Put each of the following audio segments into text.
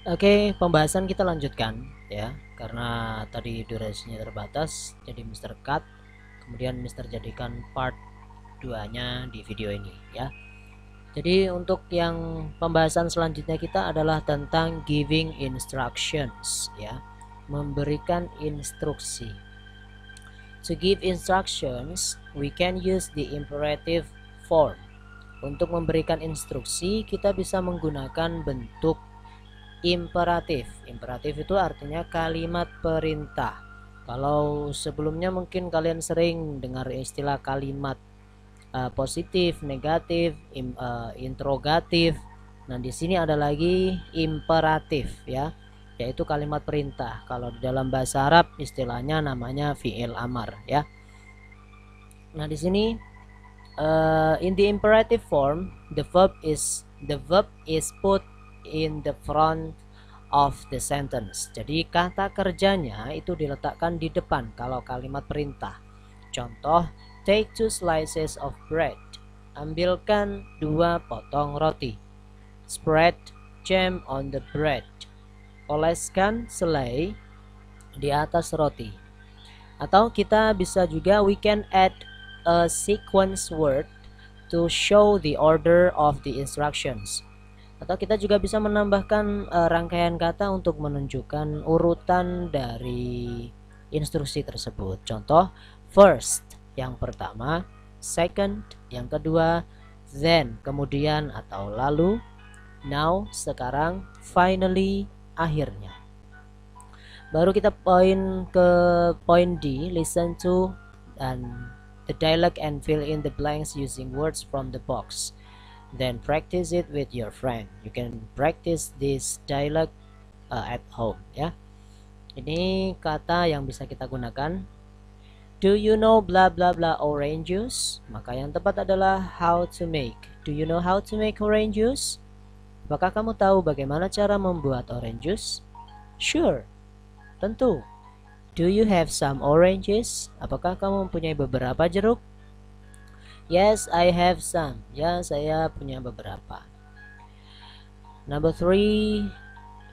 Oke, pembahasan kita lanjutkan ya, karena tadi durasinya terbatas, jadi Mister cut, kemudian Mister jadikan part 2-nya di video ini ya. Jadi untuk yang pembahasan selanjutnya kita adalah tentang giving instructions ya, memberikan instruksi. To give instructions, we can use the imperative form. Untuk memberikan instruksi, kita bisa menggunakan bentuk imperatif. Imperatif itu artinya kalimat perintah. Kalau sebelumnya mungkin kalian sering dengar istilah kalimat positif, negatif, interrogatif. Nah, di sini ada lagi imperatif ya, yaitu kalimat perintah. Kalau di dalam bahasa Arab istilahnya namanya fi'il amar ya. Nah, di sini in the imperative form, the verb is put in the front of the sentence. Jadi kata kerjanya itu diletakkan di depan kalau kalimat perintah. Contoh, take 2 slices of bread. Ambilkan 2 potong roti. Spread jam on the bread. Oleskan selai di atas roti. Atau kita bisa juga we can add a sequence word to show the order of the instructions. Atau kita juga bisa menambahkan rangkaian kata untuk menunjukkan urutan dari instruksi tersebut. Contoh, first yang pertama, second yang kedua, then kemudian atau lalu, now sekarang, finally akhirnya. Baru kita poin ke poin D, listen to and the dialogue and fill in the blanks using words from the box. Then practice it with your friend. You can practice this dialogue at home ya. Ini kata yang bisa kita gunakan. Do you know blah blah blah orange juice? Maka yang tepat adalah how to make. Do you know how to make orange juice? Apakah kamu tahu bagaimana cara membuat orange juice? Sure, tentu. Do you have some oranges? Apakah kamu mempunyai beberapa jeruk? Yes, I have some. Ya, saya punya beberapa. Number 3.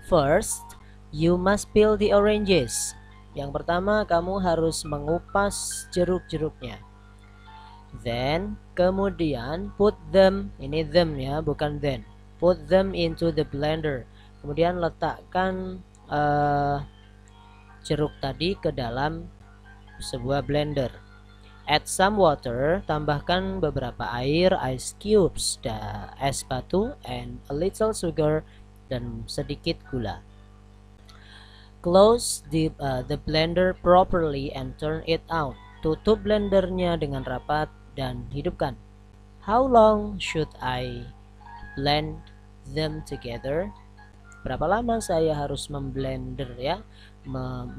First, you must peel the oranges. Yang pertama, kamu harus mengupas jeruk-jeruknya. Then, kemudian put them, ini them ya, bukan then. Put them into the blender. Kemudian letakkan jeruk tadi ke dalam sebuah blender. Add some water, tambahkan beberapa air, ice cubes, es batu, and a little sugar, dan sedikit gula. Close the blender properly and turn it on. Tutup blendernya dengan rapat dan hidupkan. How long should I blend them together? Berapa lama saya harus memblender ya?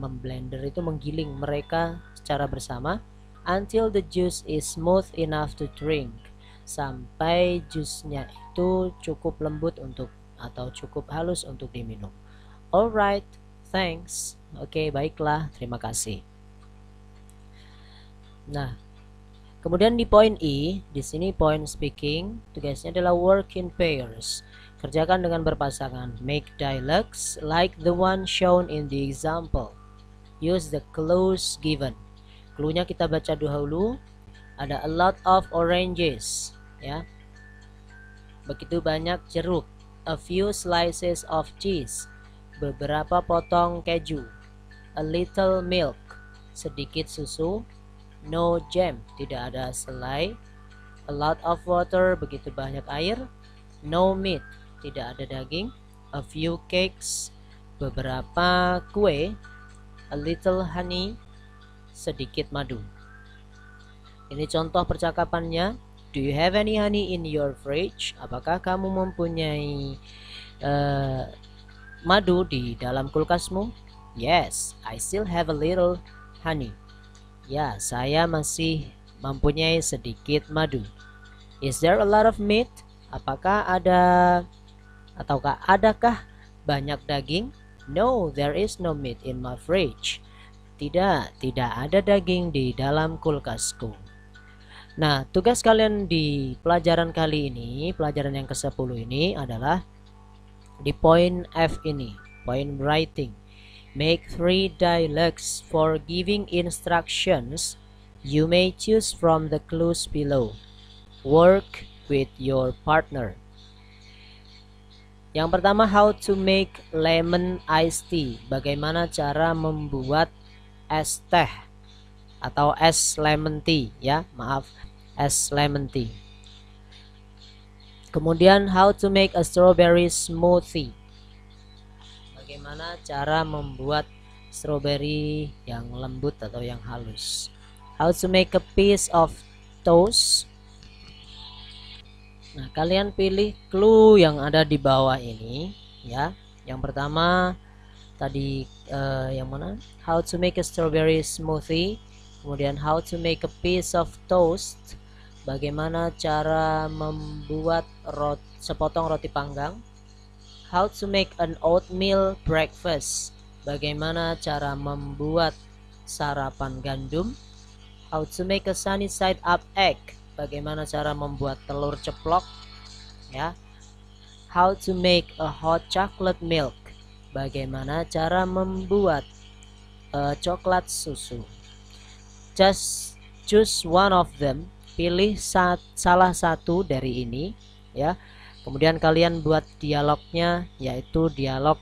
Memblender itu menggiling mereka secara bersama. Until the juice is smooth enough to drink. Sampai jusnya itu cukup lembut untuk atau cukup halus untuk diminum. Alright, thanks. Oke, baiklah, terima kasih. Nah, kemudian di poin E, di sini point speaking, tugasnya adalah work in pairs. Kerjakan dengan berpasangan. Make dialogues like the one shown in the example. Use the clues given. Cluenya kita baca dahulu. Ada a lot of oranges ya. Begitu banyak jeruk. A few slices of cheese. Beberapa potong keju. A little milk. Sedikit susu. No jam. Tidak ada selai. A lot of water. Begitu banyak air. No meat. Tidak ada daging. A few cakes. Beberapa kue. A little honey. Sedikit madu. Ini contoh percakapannya. Do you have any honey in your fridge? Apakah kamu mempunyai madu di dalam kulkasmu? Yes, I still have a little honey. Ya, saya masih mempunyai sedikit madu. Is there a lot of meat? Apakah adakah banyak daging? No, there is no meat in my fridge. Tidak ada daging di dalam kulkasku. Nah, tugas kalian di pelajaran kali ini, pelajaran yang ke-10 ini adalah di poin F ini. Point writing. Make 3 dialogues for giving instructions. You may choose from the clues below. Work with your partner. Yang pertama, how to make lemon iced tea. Bagaimana cara membuat es teh atau es lemon tea, ya, maaf, es lemon tea. Kemudian, how to make a strawberry smoothie. Bagaimana cara membuat strawberry yang lembut atau yang halus. How to make a piece of toast. Nah, kalian pilih clue yang ada di bawah ini, ya. Yang pertama tadi yang mana? How to make a strawberry smoothie. Kemudian how to make a piece of toast. Bagaimana cara membuat sepotong roti panggang. How to make an oatmeal breakfast. Bagaimana cara membuat sarapan gandum. How to make a sunny side up egg. Bagaimana cara membuat telur ceplok, ya. How to make a hot chocolate milk. Bagaimana cara membuat coklat susu. Just choose one of them. Pilih salah satu dari ini, ya. Kemudian kalian buat dialognya, yaitu dialog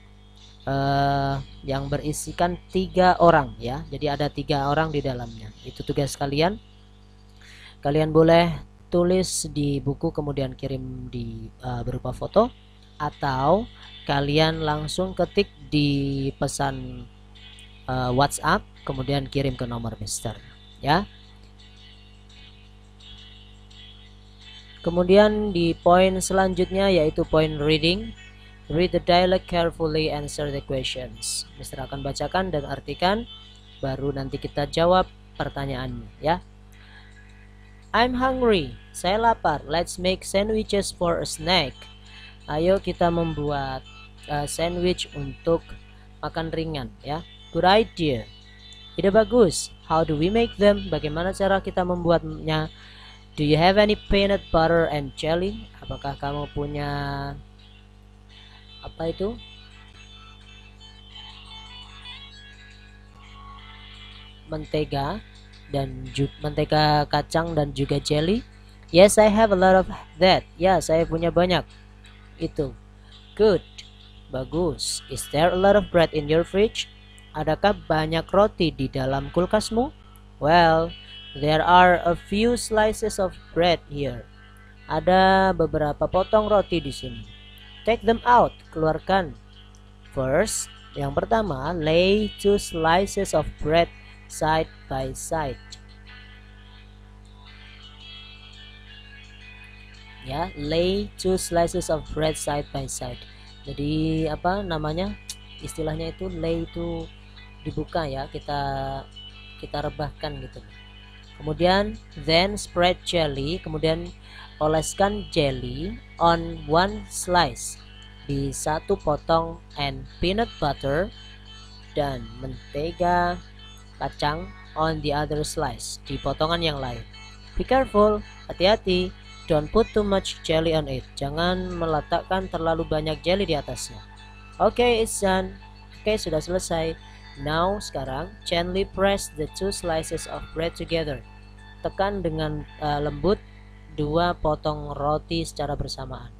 yang berisikan 3 orang, ya. Jadi ada 3 orang di dalamnya. Itu tugas kalian. Kalian boleh tulis di buku kemudian kirim di berupa foto, atau kalian langsung ketik di pesan WhatsApp kemudian kirim ke nomor Mister, ya. Kemudian di poin selanjutnya yaitu poin reading. Read the dialogue carefully, answer the questions. Mister akan bacakan dan artikan, baru nanti kita jawab pertanyaannya, ya. I'm hungry. Saya lapar. Let's make sandwiches for a snack. Ayo kita membuat sandwich untuk makan ringan, ya. Good idea. Ide bagus. How do we make them? Bagaimana cara kita membuatnya? Do you have any peanut butter and jelly? Apakah kamu punya apa itu? Mentega dan mentega kacang dan juga jelly. Yes, I have a lot of that. Ya, saya punya banyak itu. Good. Bagus. Is there a lot of bread in your fridge? Adakah banyak roti di dalam kulkasmu? Well, there are a few slices of bread here. Ada beberapa potong roti di sini. Take them out. Keluarkan. First, yang pertama, lay 2 slices of bread side by side. Ya, lay 2 slices of bread side by side. Jadi apa namanya? Istilahnya itu lay itu dibuka, ya. Kita rebahkan gitu. Kemudian then spread jelly, kemudian oleskan jelly on 1 slice, di 1 potong, and peanut butter dan mentega kacang on the other slice, di potongan yang lain. Be careful, hati-hati. Don't put too much jelly on it. Jangan meletakkan terlalu banyak jelly di atasnya. Okay, it's done. Oke, sudah selesai. Now, sekarang gently press the 2 slices of bread together. Tekan dengan lembut 2 potong roti secara bersamaan.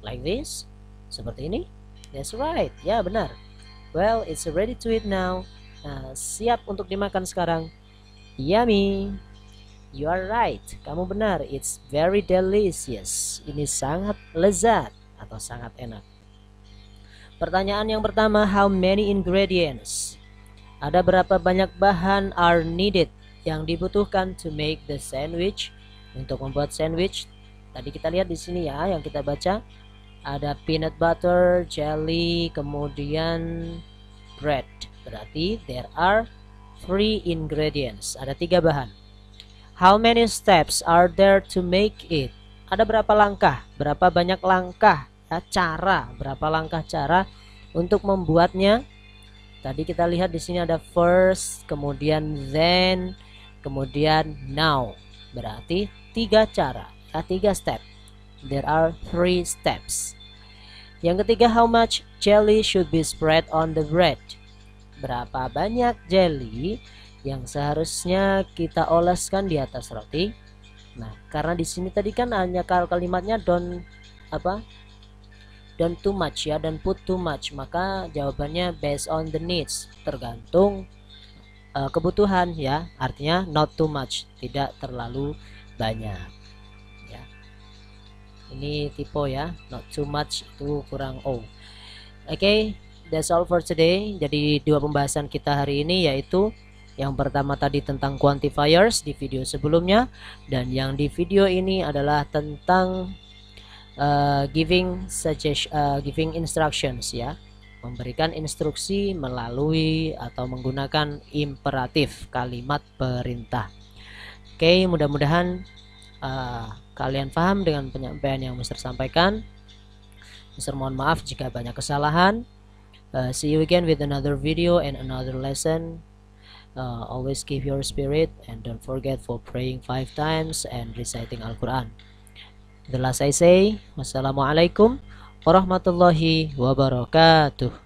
Like this? Seperti ini? That's right. Ya, benar. Well, it's ready to eat now. Nah, siap untuk dimakan sekarang. Yummy. You are right. Kamu benar. It's very delicious. Ini sangat lezat atau sangat enak. Pertanyaan yang pertama, how many ingredients? Ada berapa banyak bahan are needed yang dibutuhkan to make the sandwich? Untuk membuat sandwich. Tadi kita lihat di sini, ya, yang kita baca. Ada peanut butter, jelly, kemudian bread. Berarti there are 3 ingredients. Ada 3 bahan. How many steps are there to make it? Ada berapa langkah? Berapa banyak langkah? Ya, cara. Berapa langkah cara untuk membuatnya? Tadi kita lihat di sini ada first, kemudian then, kemudian now. Berarti 3 cara. Ya, 3 step. There are 3 steps. Yang ketiga, how much jelly should be spread on the bread? Berapa banyak jelly yang seharusnya kita oleskan di atas roti? Nah, karena di sini tadi kan hanya kalimatnya don't too much ya, dan put too much, maka jawabannya based on the needs, tergantung kebutuhan ya, artinya not too much, tidak terlalu banyak ya. Ini typo ya, not too much itu kurang O. Oke, that's all for today. Jadi dua pembahasan kita hari ini yaitu yang pertama tadi tentang quantifiers di video sebelumnya, dan yang di video ini adalah tentang giving instructions ya, memberikan instruksi melalui atau menggunakan imperatif, kalimat perintah. Oke, mudah-mudahan kalian paham dengan penyampaian yang Mister sampaikan. Mister mohon maaf jika banyak kesalahan. See you again with another video and another lesson. Always keep your spirit and don't forget for praying 5 times and reciting Al-Quran. The last I say, wassalamualaikum warahmatullahi wabarakatuh.